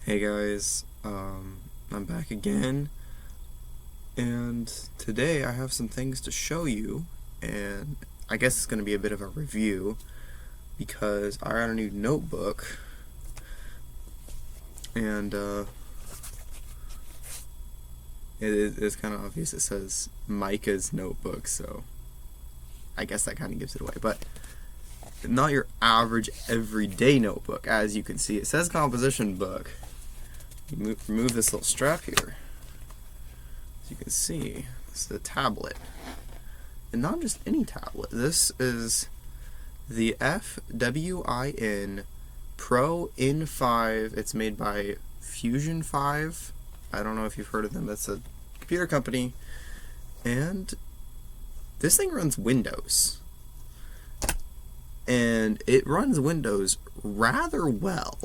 Hey guys, I'm back again, and today I have some things to show you, and I guess it's going to be a bit of a review because I got a new notebook, and it's kind of obvious. It says Micah's notebook, so I guess that kind of gives it away, but not your average everyday notebook. As you can see, it says composition book. Remove this little strap here. As you can see, this is a tablet. And not just any tablet. This is the FWIN Pro In5. It's made by Fusion 5. I don't know if you've heard of them. That's a computer company. And this thing runs Windows. And it runs Windows rather well.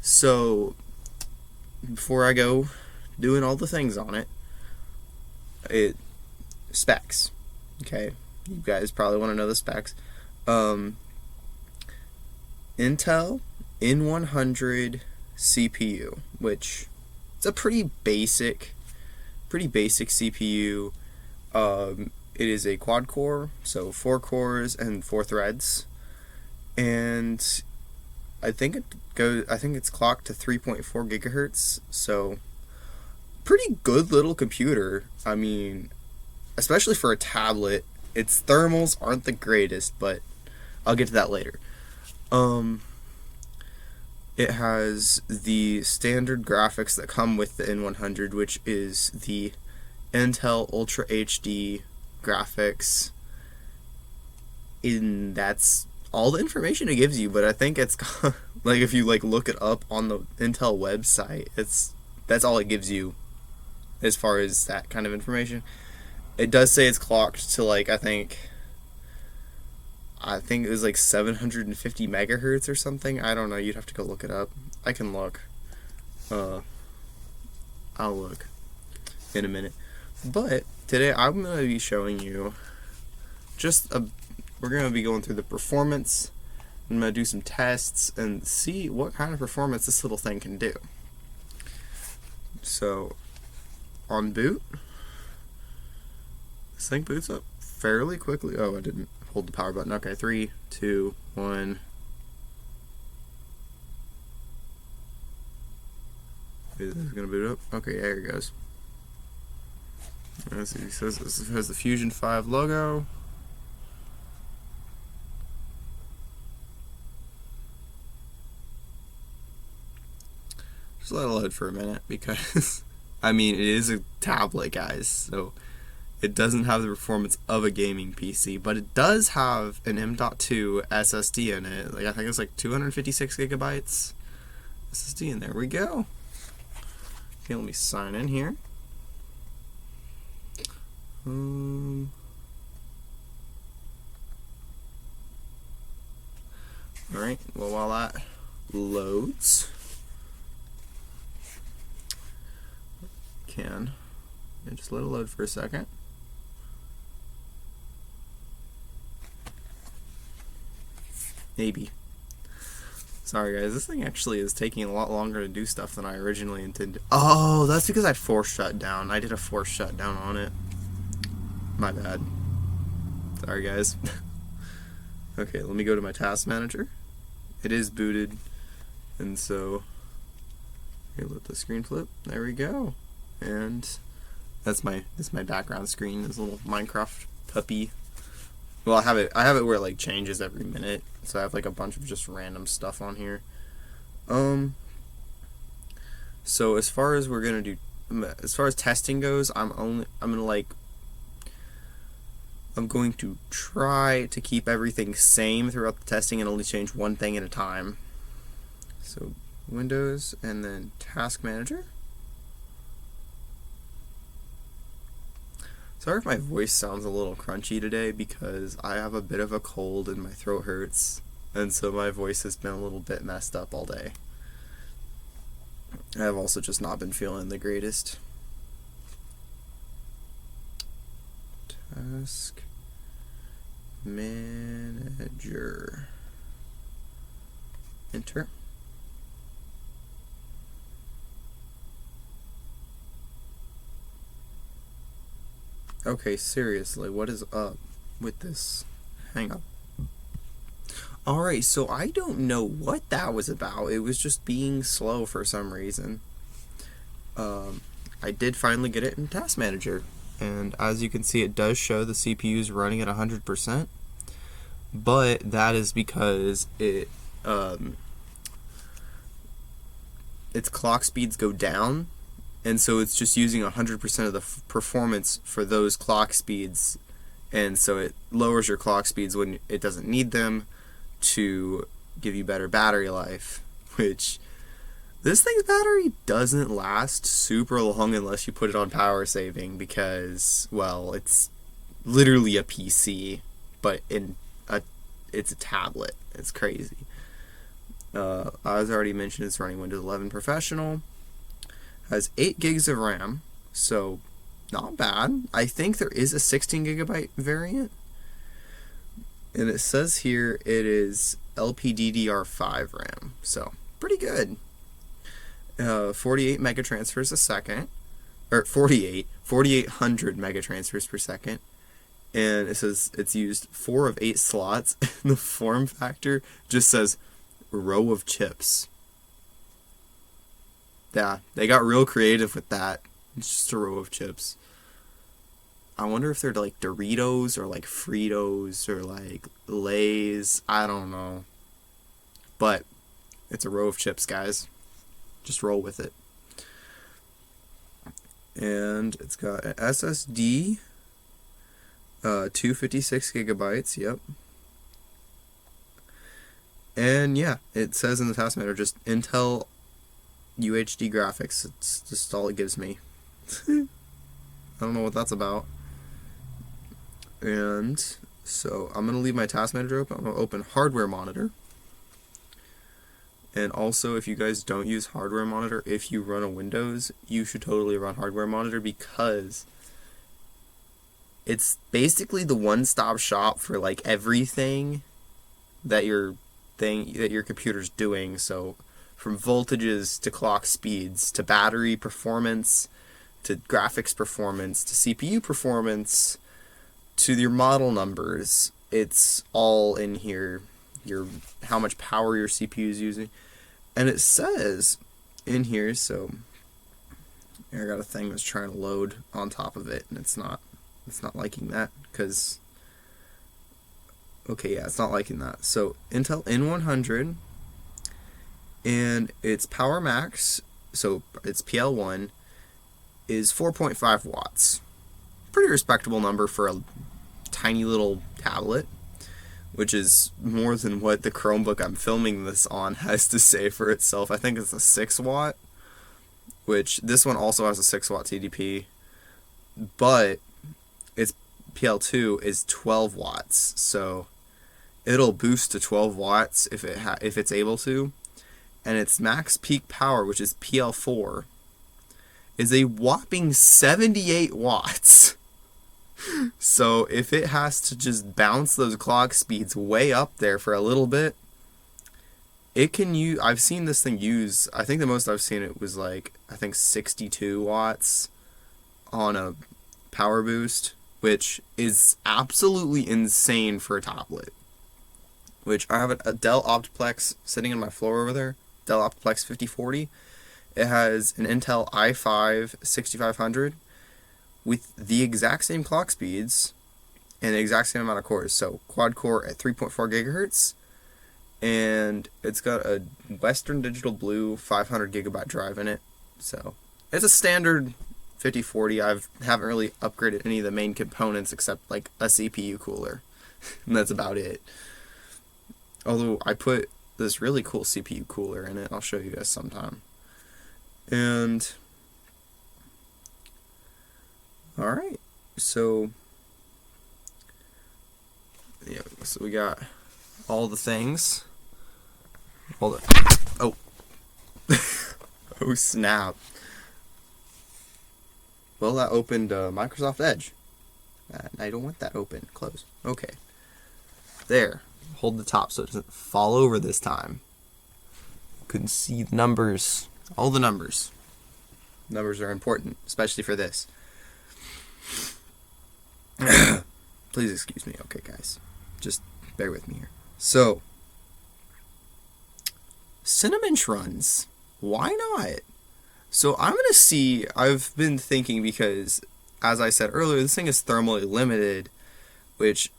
So before I go doing all the things on it, specs. Okay, you guys probably want to know the specs. Intel N100 CPU, which it's a pretty basic CPU. It is a quad core, so 4 cores and 4 threads, and I think it's clocked to 3.4 gigahertz, so pretty good little computer. I mean, especially for a tablet. Its thermals aren't the greatest, but I'll get to that later. It has the standard graphics that come with the N100, which is the Intel Ultra HD graphics. That's all the information it gives you, but I think it's like if you look it up on the Intel website, that's all it gives you as far as that kind of information. It does say it's clocked to I think it was 750 megahertz or something. I don't know. You'd have to go look it up. I can look. I'll look in a minute. But today I'm going to be showing you we're going to be going through the performance. I'm going to do some tests and see what kind of performance this little thing can do. So, on boot, this thing boots up fairly quickly. Oh, I didn't hold the power button. Okay, 3, 2, 1. Is this going to boot up? Okay, there it goes. Let's see, it says this has the Fusion 5 logo. Just let it load for a minute because, I mean, it is a tablet, guys, so it doesn't have the performance of a gaming PC, but it does have an M.2 SSD in it. I think it's 256 gigabytes SSD, and there we go. Okay, let me sign in here. Alright, well, while that loads, just let it load for a second. Maybe. Sorry guys, this thing actually is taking a lot longer to do stuff than I originally intended. Oh, that's because I forced shut down. I did a forced shutdown on it. My bad. Sorry guys. Okay, let me go to my task manager. It is booted, and so here, let the screen flip. There we go. And this is my background screen, this little Minecraft puppy. Well, I have it where it changes every minute, so I have a bunch of just random stuff on here. So as far as testing goes, I'm going to try to keep everything same throughout the testing and only change one thing at a time. So Windows and then Task Manager. Sorry if my voice sounds a little crunchy today because I have a bit of a cold and my throat hurts, and so my voice has been a little bit messed up all day. I've also just not been feeling the greatest. Task Manager. Enter. Okay, seriously, what is up with this? Hang on. Alright, so I don't know what that was about. It was just being slow for some reason. I did finally get it in Task Manager, and as you can see, it does show the CPU is running at 100%, but that is because its clock speeds go down, and so it's just using 100% of the performance for those clock speeds, and so it lowers your clock speeds when it doesn't need them to give you better battery life, which this thing's battery doesn't last super long unless you put it on power saving because, well, it's literally a PC, but it's a tablet. It's crazy. As I already mentioned, it's running Windows 11 Professional. Has 8 gigs of RAM, so not bad. I think there is a 16 gigabyte variant. And it says here it is LPDDR5 RAM, so pretty good. 48 megatransfers a second, or 4,800 megatransfers per second. And it says it's used 4 of 8 slots. And the form factor just says row of chips. Yeah, they got real creative with that. It's just a row of chips. I wonder if they're like Doritos or like Fritos or like Lay's. I don't know. But it's a row of chips, guys. Just roll with it. And it's got an SSD, 256 gigabytes, yep. And yeah, it says in the task manager just Intel UHD graphics. It's just all it gives me. I don't know what that's about. And so I'm going to leave my task manager open. I'm going to open hardware monitor. And also, if you guys don't use hardware monitor, if you run a Windows, you should totally run hardware monitor because it's basically the one-stop shop for like everything that your computer's doing. So from voltages to clock speeds to battery performance to graphics performance to CPU performance to your model numbers, it's all in here. How much power your CPU is using. And it says in here, so I got a thing that's trying to load on top of it, and it's not liking that because okay, yeah, it's not liking that. So Intel N100 and its power max, so its PL1 is 4.5 watts. Pretty respectable number for a tiny little tablet, which is more than what the Chromebook I'm filming this on has to say for itself. I think it's a 6 watt, which this one also has a 6 watt TDP, but its PL2 is 12 watts, so it'll boost to 12 watts if it's able to, and its max peak power, which is PL4, is a whopping 78 watts. So if it has to just bounce those clock speeds way up there for a little bit, it can use. I've seen this thing use. I think the most I've seen it was like 62 watts on a power boost, which is absolutely insane for a tablet. Which I have a Dell Optiplex sitting on my floor over there. Dell Optiplex 5040. It has an Intel i5 6500. With the exact same clock speeds and the exact same amount of cores. So quad core at 3.4 gigahertz, and it's got a Western Digital Blue 500 gigabyte drive in it. So it's a standard 5040. I haven't really upgraded any of the main components except like a CPU cooler, and that's about it. Although I put this really cool CPU cooler in it. I'll show you guys sometime. And alright, so yeah, so we got all the things. Oh snap. Well, that opened Microsoft Edge. I don't want that open. Close. Okay. There. Hold the top so it doesn't fall over this time. Couldn't see the numbers. All the numbers. Numbers are important, especially for this. Please excuse me. Okay, guys. Just bear with me here. So, Cinebench runs. Why not? So I'm going to see, I've been thinking because, as I said earlier, this thing is thermally limited, which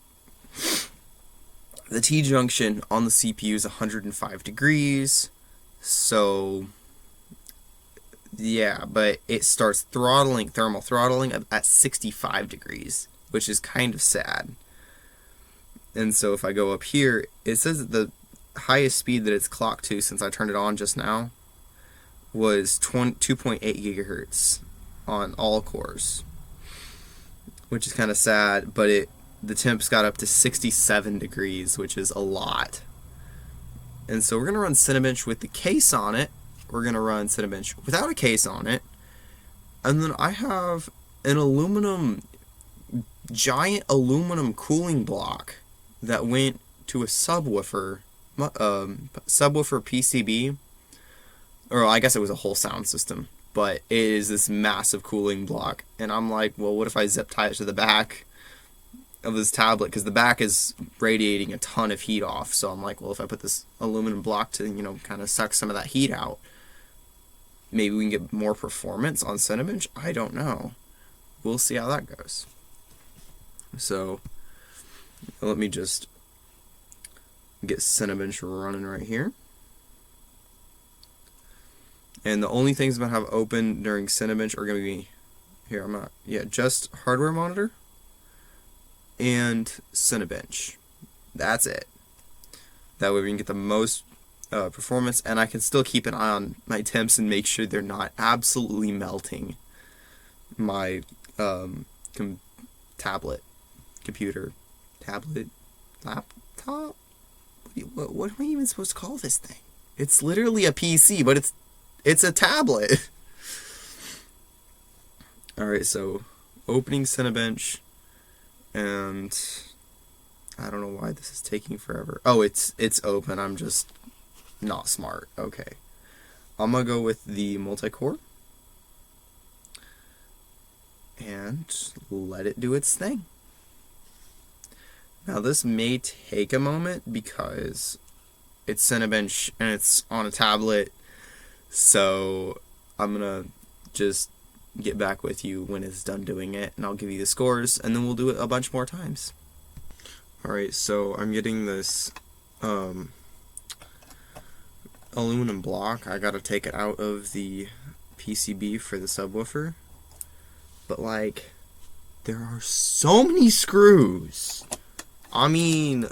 the T-junction on the CPU is 105 degrees. So, yeah, but it starts thermal throttling at 65 degrees, which is kind of sad. And so if I go up here, it says that the highest speed that it's clocked to since I turned it on just now was 2.8 gigahertz on all cores, which is kind of sad, but the temps got up to 67 degrees, which is a lot. And so we're going to run Cinebench with the case on it. We're going to run Cinebench without a case on it. And then I have an giant aluminum cooling block that went to a subwoofer PCB, or I guess it was a whole sound system, but it is this massive cooling block. And I'm like, well, what if I zip tie it to the back of this tablet, because the back is radiating a ton of heat off. So I'm like, well, if I put this aluminum block to, kind of suck some of that heat out, maybe we can get more performance on Cinebench. I don't know. We'll see how that goes. So let me just get Cinebench running right here. And the only things I'm going to have open during Cinebench are going to be, just hardware monitor and Cinebench. That's it. That way we can get the most performance, and I can still keep an eye on my temps and make sure they're not absolutely melting my computer, laptop. What am I even supposed to call this thing? It's literally a PC, but it's a tablet. All right, so opening Cinebench. And I don't know why this is taking forever. Oh, it's open. I'm just not smart. Okay. I'm going to go with the multi-core. And let it do its thing. Now this may take a moment because it's Cinebench and it's on a tablet. So I'm going to just get back with you when it's done doing it, and I'll give you the scores, and then we'll do it a bunch more times. Alright, so I'm getting this aluminum block. I gotta take it out of the PCB for the subwoofer. But there are so many screws. I mean,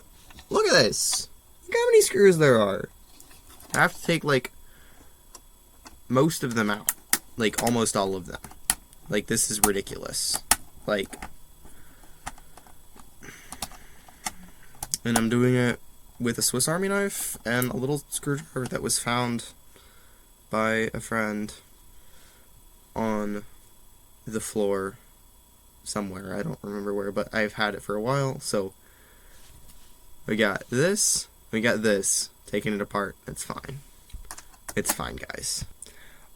look at this. Look how many screws there are. I have to take most of them out. Almost all of them. This is ridiculous. And I'm doing it with a Swiss Army knife and a little screwdriver that was found by a friend on the floor somewhere. I don't remember where, but I've had it for a while. So we got this, taking it apart. It's fine. It's fine, guys.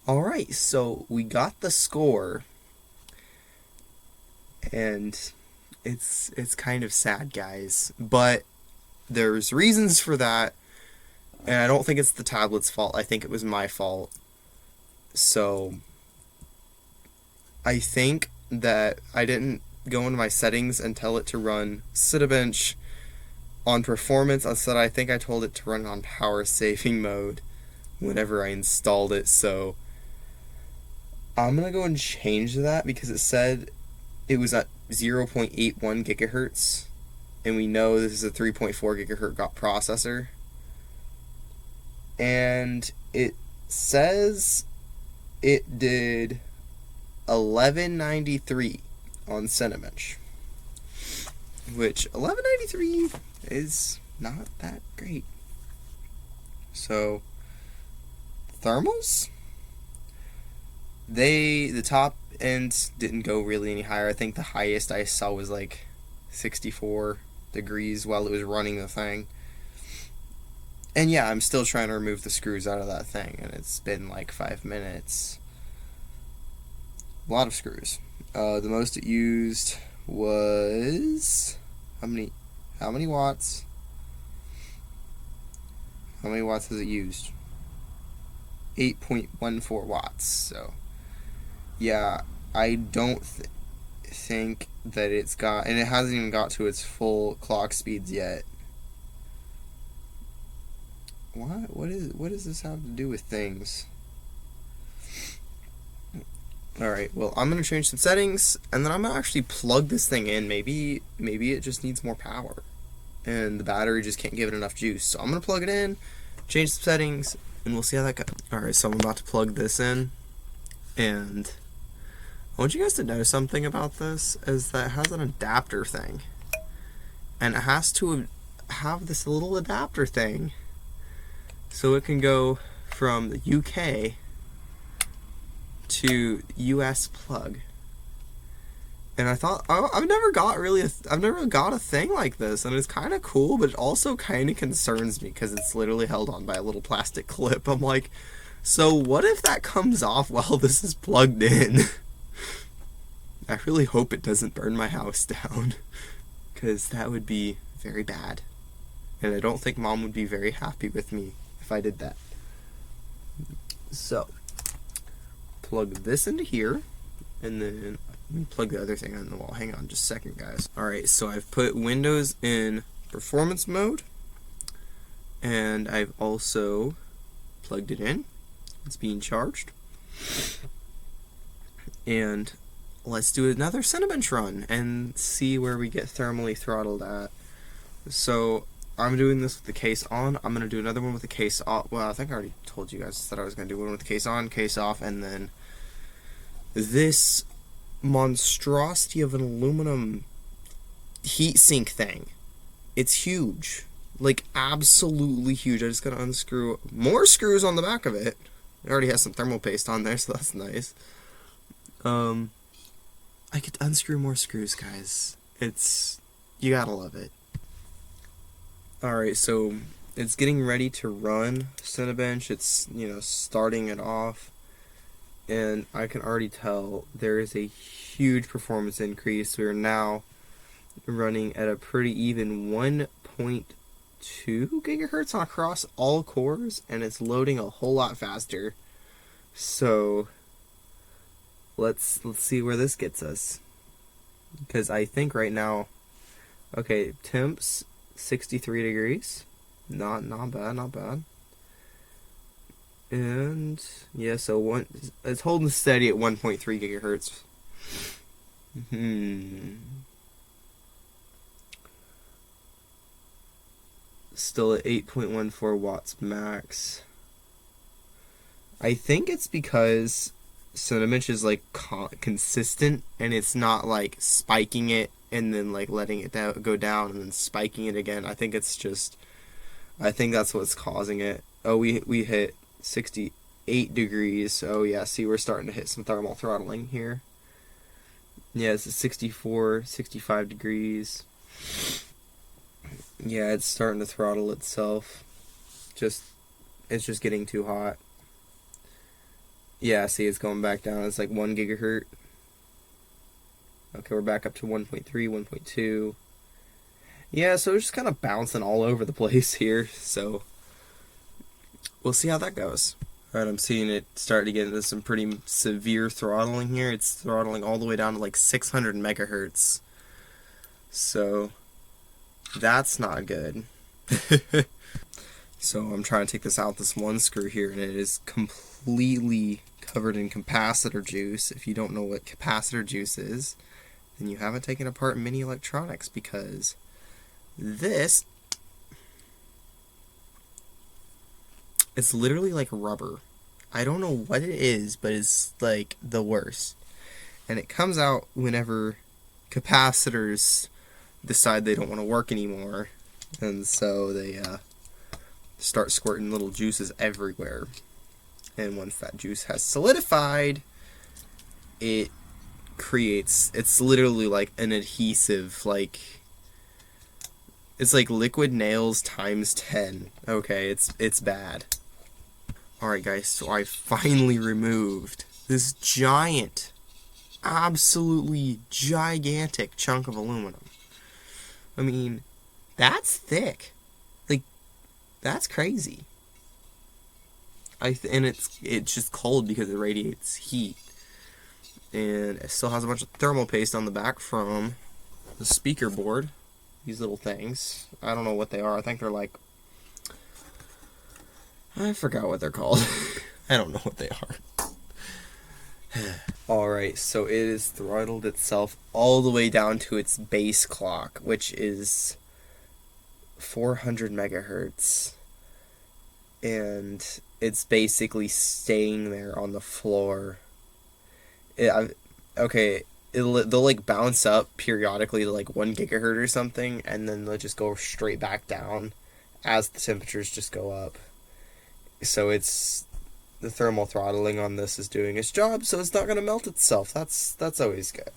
Alright, so we got the score, and it's kind of sad, guys, but there's reasons for that, and I don't think it's the tablet's fault. I think it was my fault. So I think that I didn't go into my settings and tell it to run Cinebench on performance. Instead, I think I told it to run on power saving mode whenever I installed it. So I'm going to go and change that because it said it was at 0.81 gigahertz. And we know this is a 3.4 gigahertz processor. And it says it did 1193 on Cinebench. Which, 1193 is not that great. So, thermals? The top end didn't go really any higher. I think the highest I saw was 64 degrees while it was running the thing. And yeah, I'm still trying to remove the screws out of that thing, and it's been 5 minutes. A lot of screws. The most it used was how many watts? How many watts has it used? 8.14 watts. So yeah, I don't think that it's got, and it hasn't even got to its full clock speeds yet. What does this have to do with things? Alright, well, I'm going to change some settings, and then I'm going to actually plug this thing in. Maybe it just needs more power, and the battery just can't give it enough juice. So I'm going to plug it in, change some settings, and we'll see how that goes. Alright, so I'm about to plug this in, and I want you guys to know something about this, is that it has an adapter thing. And it has to have this little adapter thing, so it can go from the UK to US plug. And I thought, I've never got a thing like this, and it's kind of cool, but it also kind of concerns me because it's literally held on by a little plastic clip. I'm like, so what if that comes off while this is plugged in? I really hope it doesn't burn my house down, because that would be very bad. And I don't think Mom would be very happy with me if I did that. So plug this into here, and then let me plug the other thing on the wall. Hang on just a second, guys. Alright, so I've put Windows in performance mode, and I've also plugged it in. It's being charged. And let's do another Cinebench run and see where we get thermally throttled at. So I'm doing this with the case on. I'm going to do another one with the case off. Well, I think I already told you guys that I was going to do one with the case on, case off, and then this monstrosity of an aluminum heatsink thing. It's huge. Like, absolutely huge. I just got to unscrew more screws on the back of it. It already has some thermal paste on there, so that's nice. I could unscrew more screws, guys. You gotta love it. Alright, so it's getting ready to run Cinebench. It's, starting it off. And I can already tell there is a huge performance increase. We are now running at a pretty even 1.2 gigahertz across all cores, and it's loading a whole lot faster. So let's see where this gets us, because I think right now, okay, temps 63 degrees, not bad. And yeah, so it's holding steady at 1.3 gigahertz. Still at 8.14 watts max. I think it's because Cinebench is like consistent, and it's not like spiking it and then like letting it go down and then spiking it again. I think that's what's causing it. Oh, we hit 68 degrees. Oh yeah, see, we're starting to hit some thermal throttling here. Yeah, it's 64, 65 degrees. Yeah, it's starting to throttle itself. It's just getting too hot. Yeah, see, it's going back down. It's like 1 gigahertz. Okay, we're back up to 1.3, 1.2. Yeah, so it's just kind of bouncing all over the place here. So we'll see how that goes. Alright, I'm seeing it start to get into some pretty severe throttling here. It's throttling all the way down to like 600 megahertz. So that's not good. So I'm trying to take this out, this one screw here, and it is completely covered in capacitor juice. If you don't know what capacitor juice is, then you haven't taken apart mini electronics, because this is literally like rubber. I don't know what it is, but it's like the worst. And it comes out whenever capacitors decide they don't want to work anymore, and so they start squirting little juices everywhere. And once that juice has solidified, it's literally like an adhesive, it's like liquid nails times 10. Okay, it's bad. Alright guys, so I finally removed this giant absolutely gigantic chunk of aluminum. I mean, that's thick. Like, that's crazy. And it's just cold because it radiates heat. And it still has a bunch of thermal paste on the back from the speaker board. These little things. I don't know what they are. I think they're like... I forgot what they're called. I don't know what they are. Alright, so it is throttled itself all the way down to its base clock, which is 400 megahertz. And it's basically staying there on the floor. They'll like bounce up periodically to like 1 gigahertz or something, and then they'll just go straight back down as the temperatures just go up. So it's the thermal throttling on this is doing its job, so it's not going to melt itself. That's always good.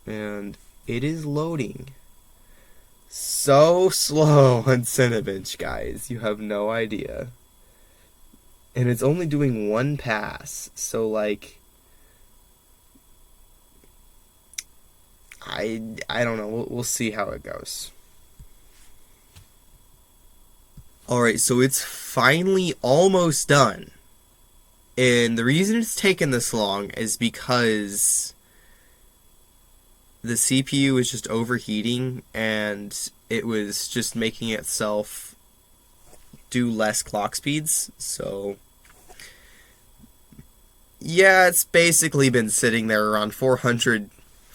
And it is loading so slow on Cinebench, guys. You have no idea. And it's only doing 1 pass, so like I don't know. We'll see how it goes. Alright, so it's finally almost done. And the reason it's taken this long is because the CPU is just overheating and it was just making itself do less clock speeds. So yeah, it's basically been sitting there around 400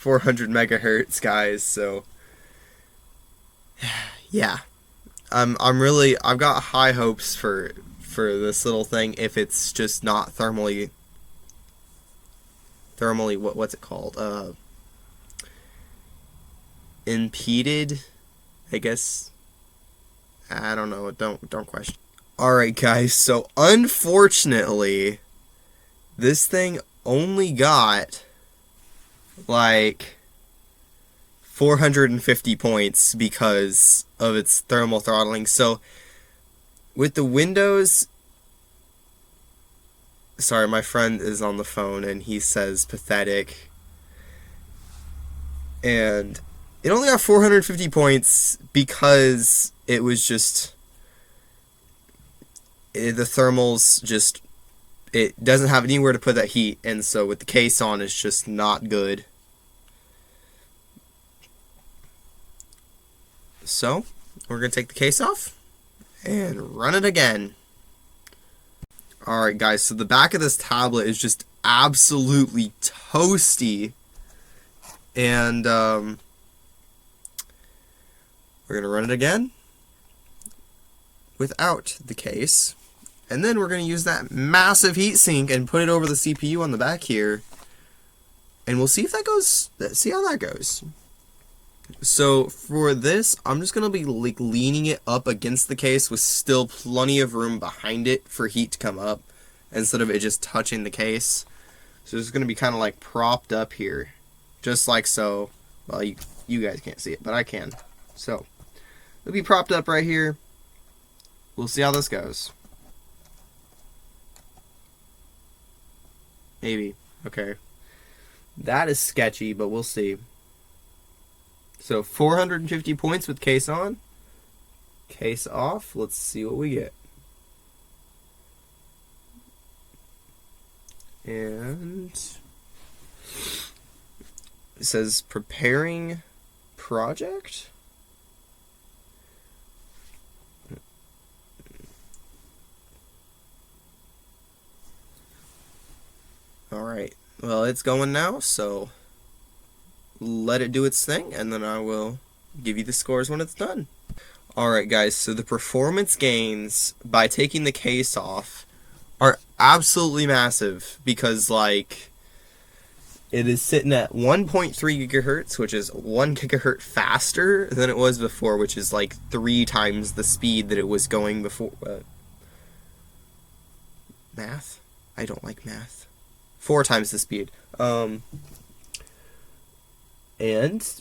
megahertz, guys. So yeah. I've got high hopes for this little thing if it's just not thermally what's it called? Impeded, I guess. I don't know. Don't question. Alright, guys, so unfortunately this thing only got like 450 points because of its thermal throttling. So with the Windows, sorry, my friend is on the phone and he says pathetic, and it only got 450 points because it was just the thermals just, it doesn't have anywhere to put that heat, and so with the case on it's just not good. So we're going to take the case off and run it again. Alright guys, so the back of this tablet is just absolutely toasty. And we're going to run it again without the case. And then we're going to use that massive heatsink and put it over the CPU on the back here. And we'll see if that goes, see how that goes. So for this, I'm just going to be like leaning it up against the case with still plenty of room behind it for heat to come up instead of it just touching the case. So it's going to be kind of like propped up here, just like so. Well, you guys can't see it, but I can. So it'll be propped up right here. We'll see how this goes. Maybe. Okay. That is sketchy, but we'll see. So 450 points with case on. Case off. Let's see what we get. And it says preparing project. Alright. Well, it's going now, so let it do its thing, and then I will give you the scores when it's done. Alright guys, so the performance gains by taking the case off are absolutely massive because like it is sitting at 1.3 gigahertz, which is 1 gigahertz faster than it was before, which is like 3 times the speed that it was going before. Math? I don't like math. 4 times the speed. And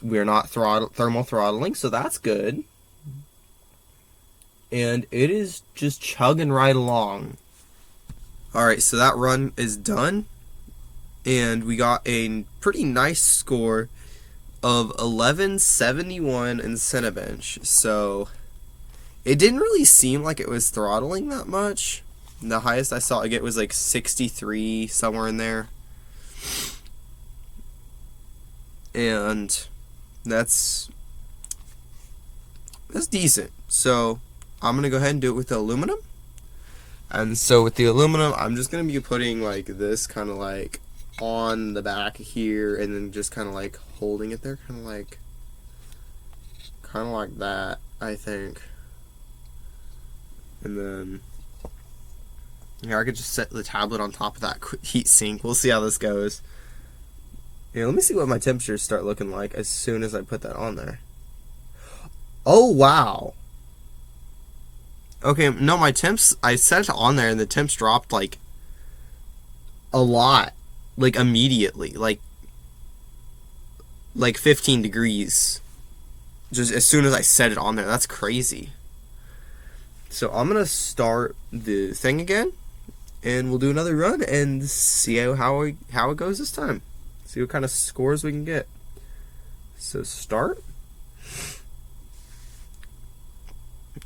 we're not thermal throttling, so that's good. And it is just chugging right along. Alright, so that run is done. and we got a pretty nice score of 1171 in Cinebench. So it didn't really seem like it was throttling that much. The highest I saw it get was like 63, somewhere in there. And that's decent. So I'm going to go ahead and do it with the aluminum. And so with the aluminum, I'm just going to be putting like this kind of like on the back here, and then just kind of like holding it there, kind of like that, I think. And then here, I could just set the tablet on top of that heat sink. We'll see how this goes. Yeah, let me see what my temperatures start looking like as soon as I put that on there. Oh, wow. Okay, no, my temps, I set it on there and the temps dropped like a lot. Like immediately. Like 15 degrees. Just as soon as I set it on there. That's crazy. So I'm going to start the thing again. And we'll do another run and see how it goes this time. See what kind of scores we can get. So start.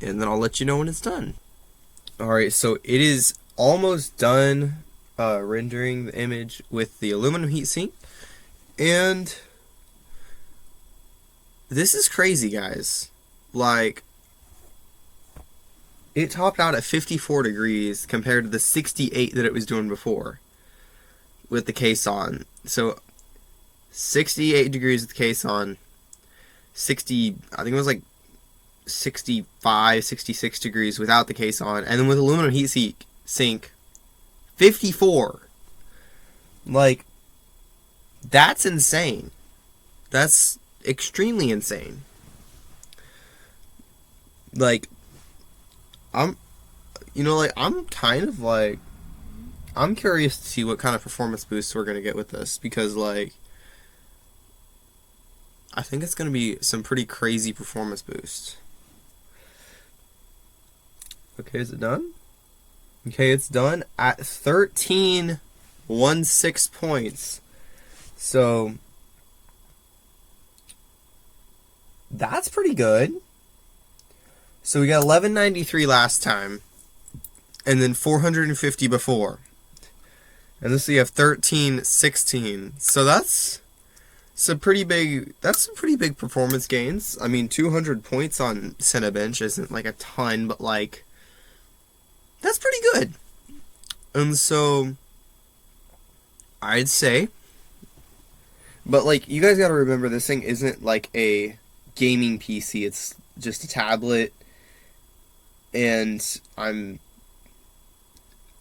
And then I'll let you know when it's done. Alright, so it is almost done rendering the image with the aluminum heatsink. And this is crazy, guys. Like, it topped out at 54 degrees compared to the 68 that it was doing before with the case on. So 68 degrees with the case on, 60, I think it was like 65, 66 degrees without the case on, and then with aluminum heat sink, 54. Like, that's insane. That's extremely insane. Like, I'm kind of like, I'm curious to see what kind of performance boosts we're going to get with this, because like, I think it's going to be some pretty crazy performance boosts. Okay, is it done? Okay, it's done at 13.16 points. So that's pretty good. So we got 1193 last time, and then 450 before. And this we have 1316. So that's some pretty big performance gains. I mean, 200 points on Cinebench isn't like a ton, but like, that's pretty good. And so I'd say, but like, you guys got to remember, this thing isn't like a gaming PC. It's just a tablet, and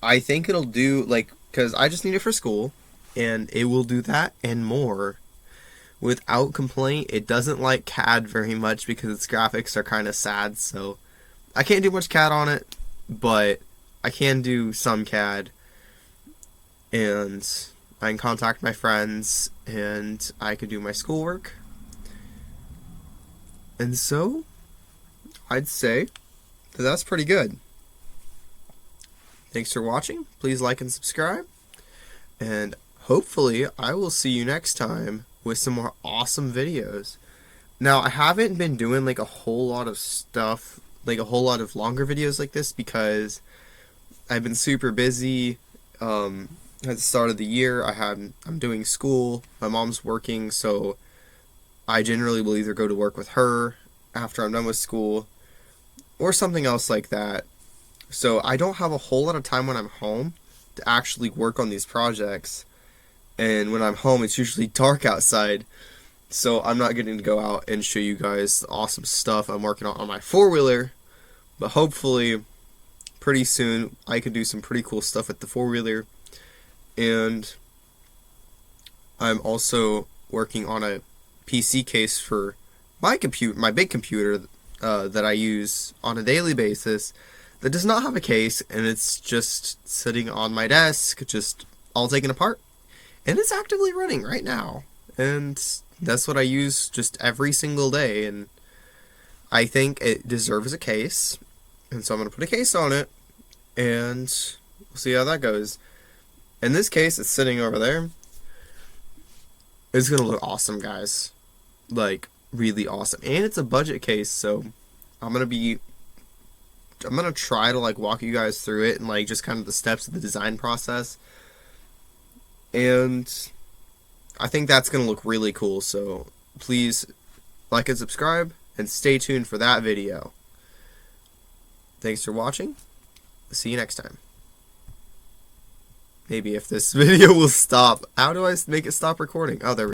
I think it'll do, like, because I just need it for school, and it will do that and more without complaint. It doesn't like CAD very much because its graphics are kind of sad, so I can't do much CAD on it, but I can do some CAD, and I can contact my friends, and I can do my schoolwork. And so I'd say that that's pretty good. Thanks for watching. Please like and subscribe, and hopefully I will see you next time with some more awesome videos. Now, I haven't been doing like a whole lot of stuff, like a whole lot of longer videos like this, because I've been super busy. At the start of the year, I'm doing school. My mom's working, so I generally will either go to work with her after I'm done with school, or something else like that. So I don't have a whole lot of time when I'm home to actually work on these projects. And when I'm home, it's usually dark outside, so I'm not getting to go out and show you guys the awesome stuff I'm working on my four-wheeler. But hopefully, pretty soon, I can do some pretty cool stuff with the four-wheeler. And I'm also working on a PC case for my big computer that I use on a daily basis, that does not have a case, and it's just sitting on my desk, just all taken apart. And it's actively running right now. And that's what I use just every single day. And I think it deserves a case. And so I'm going to put a case on it. And we'll see how that goes. In this case, it's sitting over there. It's gonna look awesome, guys. Like, really awesome. And it's a budget case, so I'm gonna try to like walk you guys through it and like just kind of the steps of the design process. And I think that's gonna look really cool, so please like and subscribe and stay tuned for that video. Thanks for watching. See you next time. Maybe if this video will stop. How do I make it stop recording? Oh, there we go.